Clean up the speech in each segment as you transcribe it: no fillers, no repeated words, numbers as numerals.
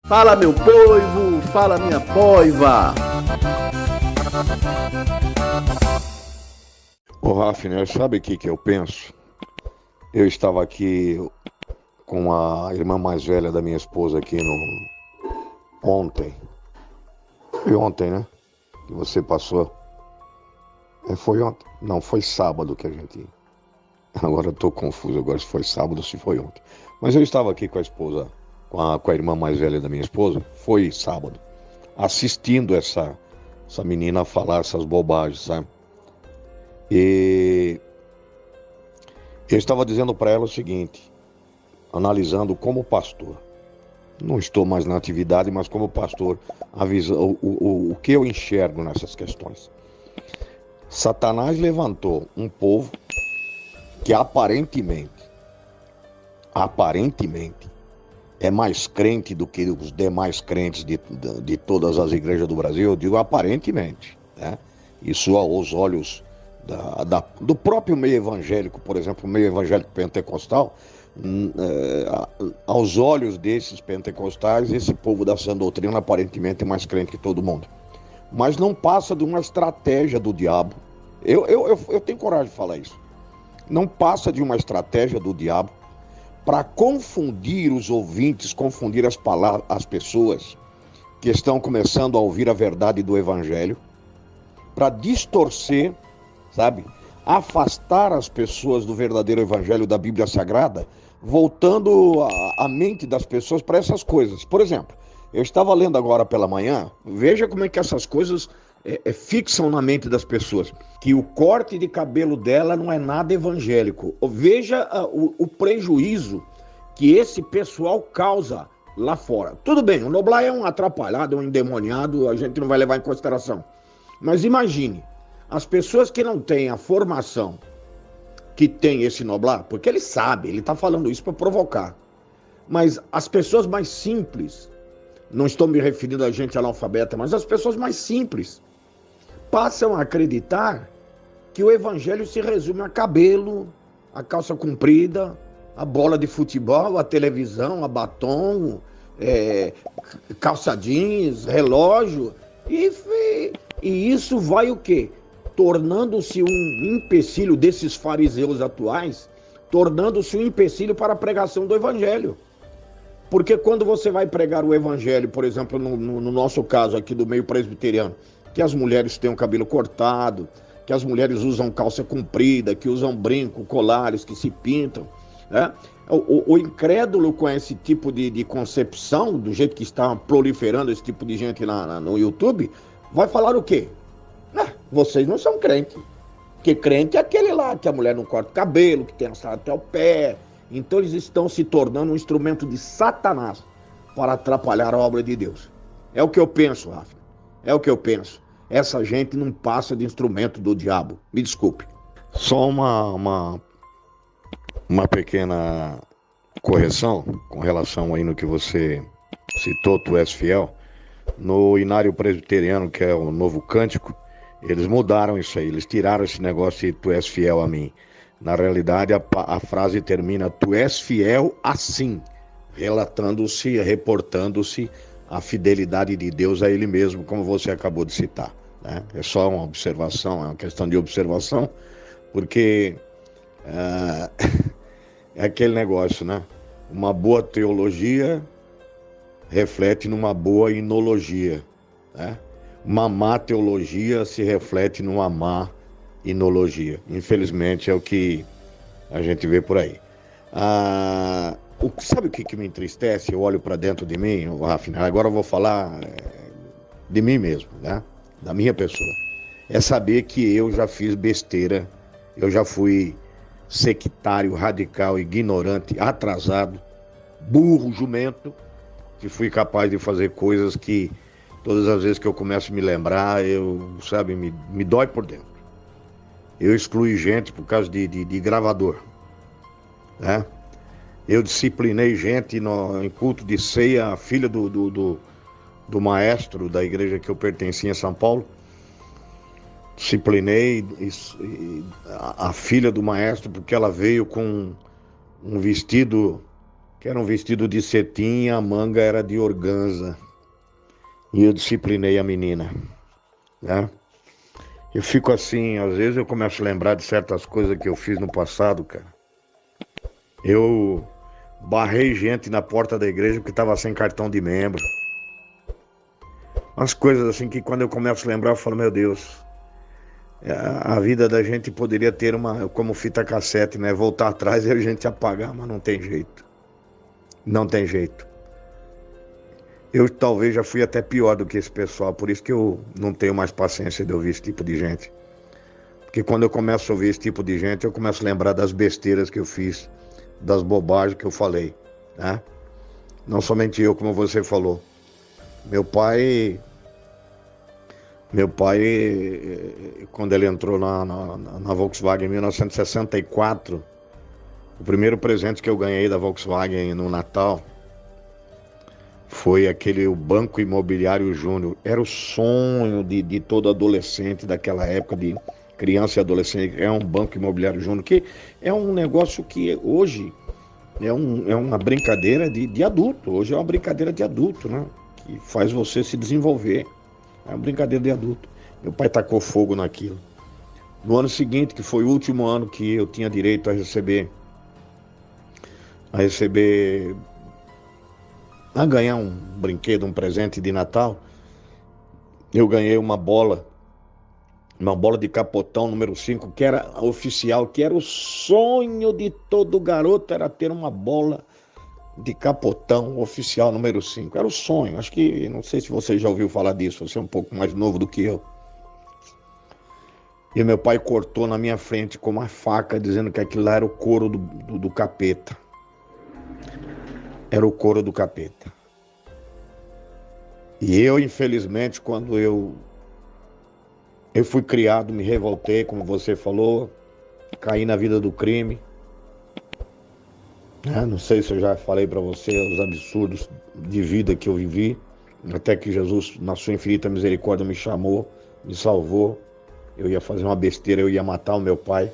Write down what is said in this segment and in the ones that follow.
Fala meu poivo, fala minha poiva. Ô Rafner, sabe o que eu penso? Eu estava aqui com a irmã mais velha da minha esposa aqui ontem. Foi ontem, né? Que você passou. Foi ontem? Não, foi sábado que a gente... Agora eu tô confuso agora se foi sábado ou se foi ontem. Mas eu estava aqui com a esposa, com a irmã mais velha da minha esposa, foi sábado, assistindo essa menina falar essas bobagens, sabe? E eu estava dizendo para ela o seguinte, analisando como pastor. Não estou mais na atividade, mas como pastor, o que eu enxergo nessas questões. Satanás levantou um povo que aparentemente é mais crente do que os demais crentes de todas as igrejas do Brasil. Eu digo aparentemente, né? Isso aos olhos do próprio meio evangélico, por exemplo, o meio evangélico pentecostal, aos olhos desses pentecostais, esse povo da sã doutrina aparentemente é mais crente que todo mundo. Mas não passa de uma estratégia do diabo. Eu tenho coragem de falar isso. Não passa de uma estratégia do diabo para confundir os ouvintes, confundir as pessoas que estão começando a ouvir a verdade do evangelho, para distorcer, sabe? Afastar as pessoas do verdadeiro evangelho da Bíblia Sagrada, voltando a mente das pessoas para essas coisas. Por exemplo, eu estava lendo agora pela manhã, veja como é que essas coisas fixam na mente das pessoas, que o corte de cabelo dela não é nada evangélico. Veja o prejuízo que esse pessoal causa lá fora. Tudo bem, o Noblar é um atrapalhado, é um endemoniado, a gente não vai levar em consideração. Mas imagine, as pessoas que não têm a formação que tem esse Noblar, porque ele sabe, ele está falando isso para provocar. Mas as pessoas mais simples, não estou me referindo a gente analfabeta, mas as pessoas mais simples, passam a acreditar que o evangelho se resume a cabelo, a calça comprida, a bola de futebol, a televisão, a batom, calça jeans, relógio. E isso vai o quê? Tornando-se um empecilho desses fariseus atuais, tornando-se um empecilho para a pregação do evangelho. Porque quando você vai pregar o evangelho, por exemplo, no nosso caso aqui do meio presbiteriano, que as mulheres têm o cabelo cortado, que as mulheres usam calça comprida, que usam brinco, colares, que se pintam, né? O incrédulo com esse tipo de concepção, do jeito que está proliferando esse tipo de gente no YouTube, vai falar o quê? Vocês não são crentes. Porque crente é aquele lá, que a mulher não corta o cabelo, que tem a saia até o pé. Então eles estão se tornando um instrumento de Satanás para atrapalhar a obra de Deus. É o que eu penso, Rafa. É o que eu penso. Essa gente não passa de instrumento do diabo. Me desculpe. Só uma pequena correção com relação aí no que você citou, tu és fiel. No Inário Presbiteriano, que é o Novo Cântico, eles mudaram isso aí, eles tiraram esse negócio de tu és fiel a mim. Na realidade, a frase termina, tu és fiel assim, relatando-se, reportando-se a fidelidade de Deus a ele mesmo, como você acabou de citar, né? É só uma observação, é uma questão de observação, porque é aquele negócio, né? Uma boa teologia reflete numa boa inologia, né? Uma má teologia se reflete numa má inologia. Infelizmente é o que a gente vê por aí. Sabe o que me entristece? Eu olho para dentro de mim, Rafinha, agora eu vou falar de mim mesmo, né? Da minha pessoa. É saber que eu já fiz besteira, eu já fui sectário, radical, ignorante, atrasado, burro, jumento, que fui capaz de fazer coisas que todas as vezes que eu começo a me lembrar, me dói por dentro. Eu excluí gente por causa de gravador, né? Eu disciplinei gente em culto de ceia, a filha do maestro da igreja que eu pertencia em São Paulo. Disciplinei a filha do maestro porque ela veio com um vestido que era um vestido de cetim, a manga era de organza. E eu disciplinei a menina, né? Eu fico assim, às vezes eu começo a lembrar de certas coisas que eu fiz no passado, cara. Eu barrei gente na porta da igreja porque estava sem cartão de membro. Umas coisas assim que quando eu começo a lembrar, eu falo, meu Deus, a vida da gente poderia ter uma, como fita cassete, né? Voltar atrás e a gente apagar, mas não tem jeito. Não tem jeito. Eu talvez já fui até pior do que esse pessoal, por isso que eu não tenho mais paciência de ouvir esse tipo de gente. Porque quando eu começo a ouvir esse tipo de gente, eu começo a lembrar das besteiras que eu fiz, das bobagens que eu falei, né? Não somente eu, como você falou. Meu pai, quando ele entrou na Volkswagen em 1964, o primeiro presente que eu ganhei da Volkswagen no Natal foi o Banco Imobiliário Júnior. Era o sonho de todo adolescente daquela época, de criança e adolescente, é um Banco Imobiliário Júnior, que é um negócio que hoje é uma brincadeira de adulto. Hoje é uma brincadeira de adulto, né? Que faz você se desenvolver. É uma brincadeira de adulto. Meu pai tacou fogo naquilo. No ano seguinte, que foi o último ano que eu tinha direito a ganhar um brinquedo, um presente de Natal, eu ganhei uma bola de capotão número 5, que era oficial, que era o sonho de todo garoto, era ter uma bola de capotão oficial número 5. Era o sonho. Acho que, não sei se você já ouviu falar disso, você é um pouco mais novo do que eu. E meu pai cortou na minha frente com uma faca, dizendo que aquilo lá era o couro do capeta. Era o couro do capeta. E eu, infelizmente, quando eu fui criado, me revoltei, como você falou, caí na vida do crime. Não sei se eu já falei para você os absurdos de vida que eu vivi, até que Jesus, na sua infinita misericórdia, me chamou, me salvou. Eu ia fazer uma besteira, eu ia matar o meu pai.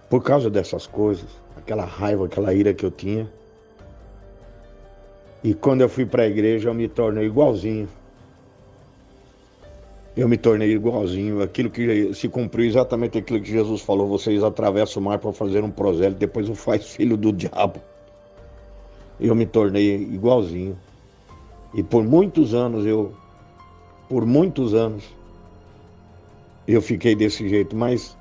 Por causa dessas coisas, aquela raiva, aquela ira que eu tinha. E quando eu fui para a igreja, eu me tornei igualzinho. Eu me tornei igualzinho. Aquilo que se cumpriu, exatamente aquilo que Jesus falou: vocês atravessam o mar para fazer um prosélito, depois o faz filho do diabo. Eu me tornei igualzinho. E por muitos anos eu fiquei desse jeito. Mas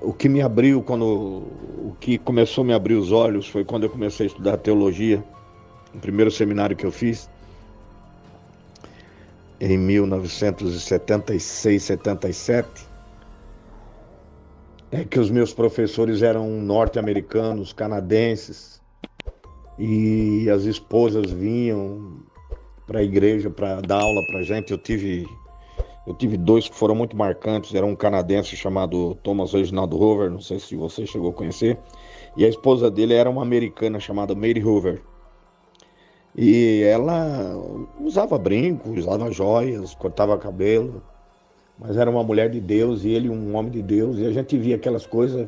o que me abriu, o que começou a me abrir os olhos, foi quando eu comecei a estudar teologia, no primeiro seminário que eu fiz, em 1976, 77, que os meus professores eram norte-americanos, canadenses, e as esposas vinham para a igreja para dar aula para a gente. Eu tive dois que foram muito marcantes. Era um canadense chamado Thomas Reginald Hoover, não sei se você chegou a conhecer, e a esposa dele era uma americana chamada Mary Hoover. E ela usava brinco, usava joias, cortava cabelo, mas era uma mulher de Deus e ele um homem de Deus. E a gente via aquelas coisas.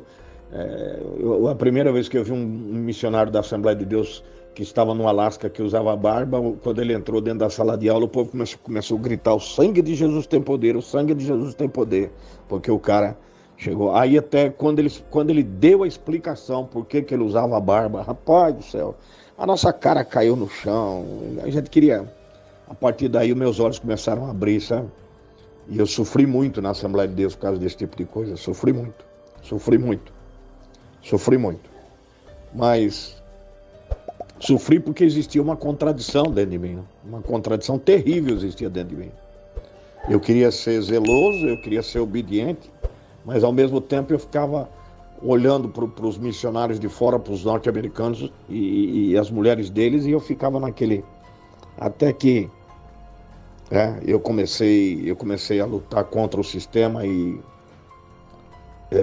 A primeira vez que eu vi um missionário da Assembleia de Deus que estava no Alasca, que usava barba, quando ele entrou dentro da sala de aula, o povo começou a gritar: o sangue de Jesus tem poder, o sangue de Jesus tem poder, porque o cara chegou. Aí até quando ele deu a explicação por que ele usava a barba, rapaz do céu, a nossa cara caiu no chão. A gente queria. A partir daí, meus olhos começaram a abrir, sabe? E eu sofri muito na Assembleia de Deus por causa desse tipo de coisa. Sofri muito. Mas sofri porque existia uma contradição dentro de mim. Uma contradição terrível existia dentro de mim. Eu queria ser zeloso, eu queria ser obediente, mas ao mesmo tempo eu ficava olhando para os missionários de fora, para os norte-americanos e as mulheres deles, e eu ficava naquele... Até que eu comecei a lutar contra o sistema e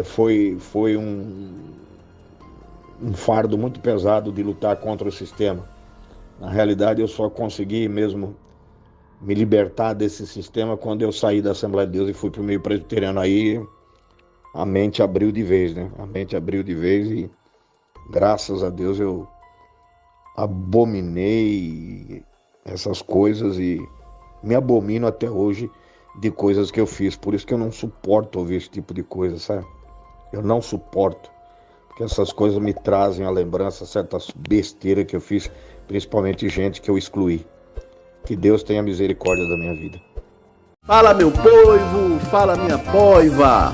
foi um fardo muito pesado de lutar contra o sistema. Na realidade, eu só consegui mesmo me libertar desse sistema quando eu saí da Assembleia de Deus e fui para o meio presbiteriano. Aí a mente abriu de vez, né? A mente abriu de vez e Graças a Deus eu abominei essas coisas e me abomino até hoje de coisas que eu fiz. Por isso que eu não suporto ouvir esse tipo de coisa, sabe? Eu não suporto, porque essas coisas me trazem à lembrança certas besteiras que eu fiz, principalmente gente que eu excluí. Que Deus tenha misericórdia da minha vida. Fala, meu poivo, fala, minha poiva.